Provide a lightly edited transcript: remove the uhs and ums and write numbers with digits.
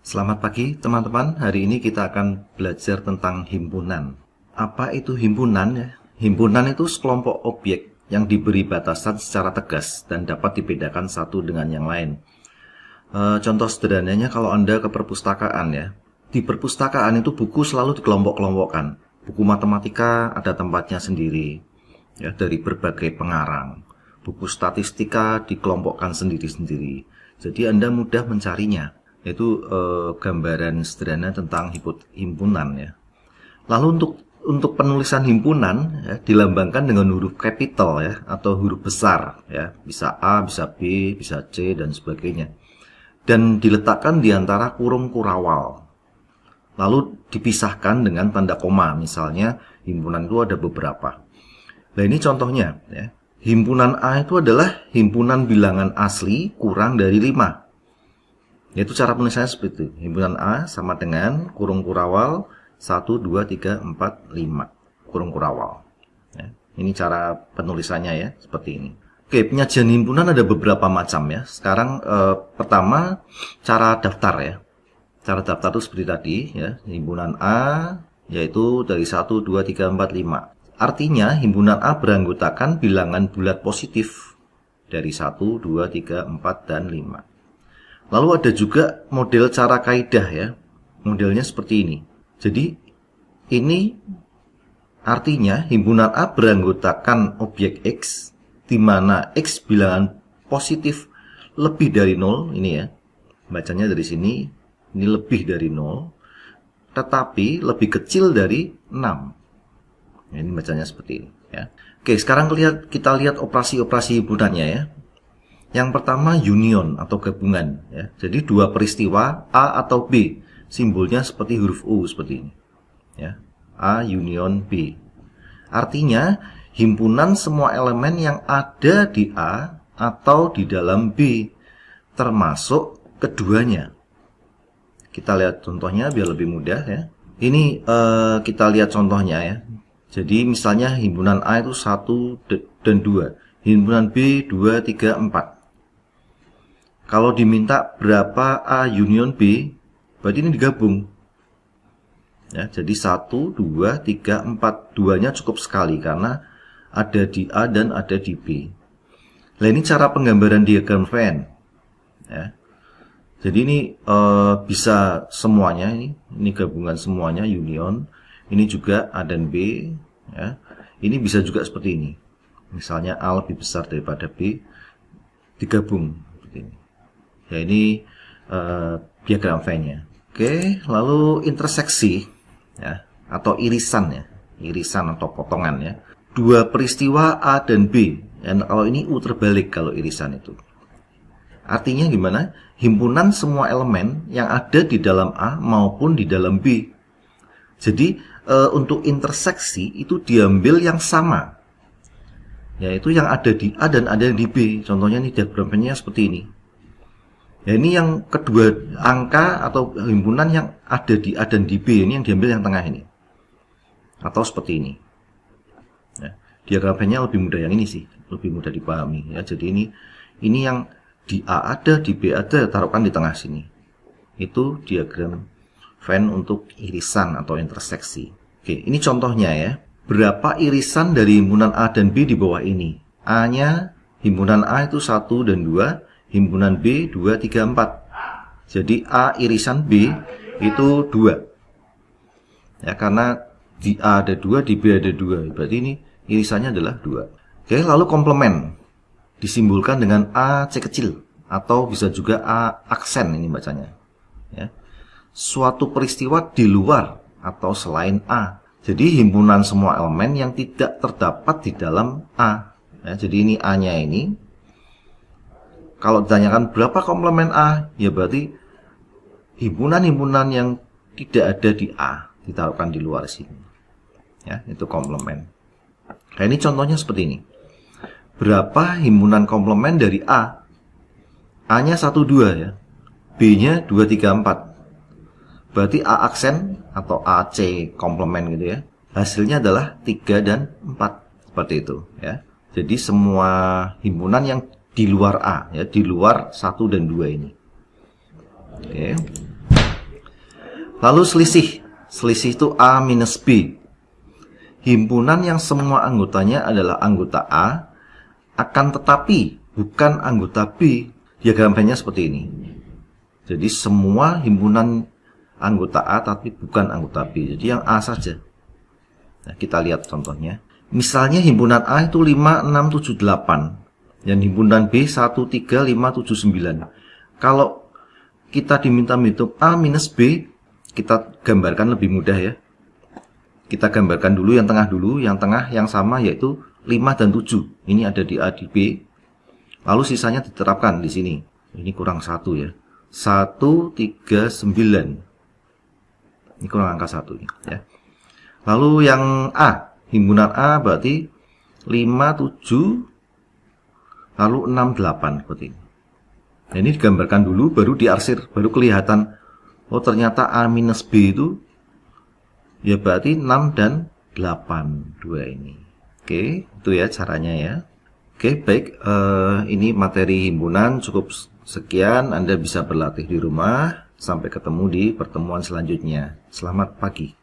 Selamat pagi teman-teman, hari ini kita akan belajar tentang himpunan. Apa itu himpunan ya? Himpunan itu sekelompok objek yang diberi batasan secara tegas dan dapat dibedakan satu dengan yang lain. Contoh sederhananya kalau Anda ke perpustakaan ya. Di perpustakaan itu buku selalu dikelompok-kelompokkan. Buku matematika ada tempatnya sendiri ya, dari berbagai pengarang. Buku statistika dikelompokkan sendiri-sendiri. Jadi Anda mudah mencarinya. Itu gambaran sederhana tentang himpunan ya. Lalu untuk penulisan himpunan ya, dilambangkan dengan huruf capital ya atau huruf besar ya, bisa A, bisa B, bisa C dan sebagainya. Dan diletakkan di antara kurung kurawal. Lalu dipisahkan dengan tanda koma, misalnya himpunan itu ada beberapa. Nah ini contohnya ya. Himpunan A itu adalah himpunan bilangan asli kurang dari 5. Yaitu cara penulisannya seperti itu. Himpunan A sama dengan kurung kurawal 1, 2, 3, 4, 5. Kurung kurawal. Ya, ini cara penulisannya ya, seperti ini. Oke, penyajian himpunan ada beberapa macam ya. Sekarang pertama cara daftar ya. Cara daftar itu seperti tadi ya. Himpunan A yaitu dari 1, 2, 3, 4, 5. Artinya himpunan A beranggotakan bilangan bulat positif dari 1, 2, 3, 4, dan 5. Lalu ada juga model cara kaidah ya. Modelnya seperti ini. Jadi ini artinya himpunan A beranggotakan objek X di mana X bilangan positif lebih dari 0 ini ya. Bacanya dari sini ini lebih dari 0 tetapi lebih kecil dari 6. Ini bacanya seperti ini ya. Oke, sekarang kita lihat operasi-operasi himpunannya ya. Yang pertama union atau gabungan ya. Jadi dua peristiwa A atau B, simbolnya seperti huruf U seperti ini. Ya. A union B. Artinya himpunan semua elemen yang ada di A atau di dalam B termasuk keduanya. Kita lihat contohnya biar lebih mudah ya. Ini kita lihat contohnya ya. Jadi misalnya himpunan A itu 1 dan 2. Himpunan B 2, 3, 4. Kalau diminta berapa A union B, berarti ini digabung. Ya, jadi 1, 2, 3, 4. Duanya cukup sekali karena ada di A dan ada di B. Nah ini cara penggambaran diagram Venn. Ya. Jadi ini bisa semuanya, ini gabungan semuanya, union. Ini juga A dan B. Ya. Ini bisa juga seperti ini. Misalnya A lebih besar daripada B, digabung seperti ini. Ya ini diagram Venn-nya. Oke, lalu interseksi ya atau irisan ya, irisan atau potongan ya. Dua peristiwa A dan B. Dan kalau ini U terbalik kalau irisan itu. Artinya gimana? Himpunan semua elemen yang ada di dalam A maupun di dalam B. Jadi untuk interseksi itu diambil yang sama. Yaitu yang ada di A dan ada di B. Contohnya ini diagram Venn-nya seperti ini. Ya ini yang kedua angka atau himpunan yang ada di A dan di B, ini yang diambil yang tengah ini. Atau seperti ini. Ya, diagram Venn-nya lebih mudah yang ini sih, lebih mudah dipahami ya. Jadi ini yang di A ada, di B ada, taruhkan di tengah sini. Itu diagram Venn untuk irisan atau interseksi. Oke, ini contohnya ya. Berapa irisan dari himpunan A dan B di bawah ini? A-nya himpunan A itu 1 dan 2. Himpunan B 2, 3, 4. Jadi A irisan B itu 2. Ya, karena di A ada 2, di B ada 2. Berarti ini irisannya adalah 2. Oke, lalu komplement. Disimbolkan dengan A C kecil. Atau bisa juga A aksen ini bacanya. Ya. Suatu peristiwa di luar atau selain A. Jadi himpunan semua elemen yang tidak terdapat di dalam A. Ya, jadi ini A-nya ini. Kalau ditanyakan berapa komplement A, ya berarti himpunan-himpunan yang tidak ada di A ditaruhkan di luar sini. Ya, itu komplement. Nah, ini contohnya seperti ini. Berapa himpunan komplement dari A? A-nya 1, 2 ya. B-nya 2, 3, 4. Berarti A aksen atau AC komplement gitu ya. Hasilnya adalah 3 dan 4. Seperti itu ya. Jadi semua himpunan yang di luar A ya, di luar 1 dan 2 ini. Oke. Lalu selisih itu A minus B. Himpunan yang semua anggotanya adalah anggota A, akan tetapi bukan anggota B. Diagramnya seperti ini. Jadi semua himpunan anggota A tapi bukan anggota B. Jadi yang A saja. Nah, kita lihat contohnya. Misalnya himpunan A itu 5, 6, 7, 8. Dan himpunan B 1, 3, 5, 7, 9. Kalau kita diminta menghitung A minus B, kita gambarkan lebih mudah ya. Kita gambarkan dulu yang tengah dulu. Yang tengah yang sama yaitu 5 dan 7. Ini ada di A di B. Lalu sisanya diterapkan di sini. Ini kurang 1 ya. 1, 3, 9. Ini kurang angka 1 ya. Lalu yang A, himpunan A berarti 5, 7, lalu 6, 8 seperti ini. Nah, ini digambarkan dulu, baru diarsir, baru kelihatan. Oh ternyata A minus B itu ya berarti 6 dan 8, 2 ini. Oke, itu ya caranya ya. Oke, baik. Ini materi himpunan cukup sekian. Anda bisa berlatih di rumah. Sampai ketemu di pertemuan selanjutnya. Selamat pagi.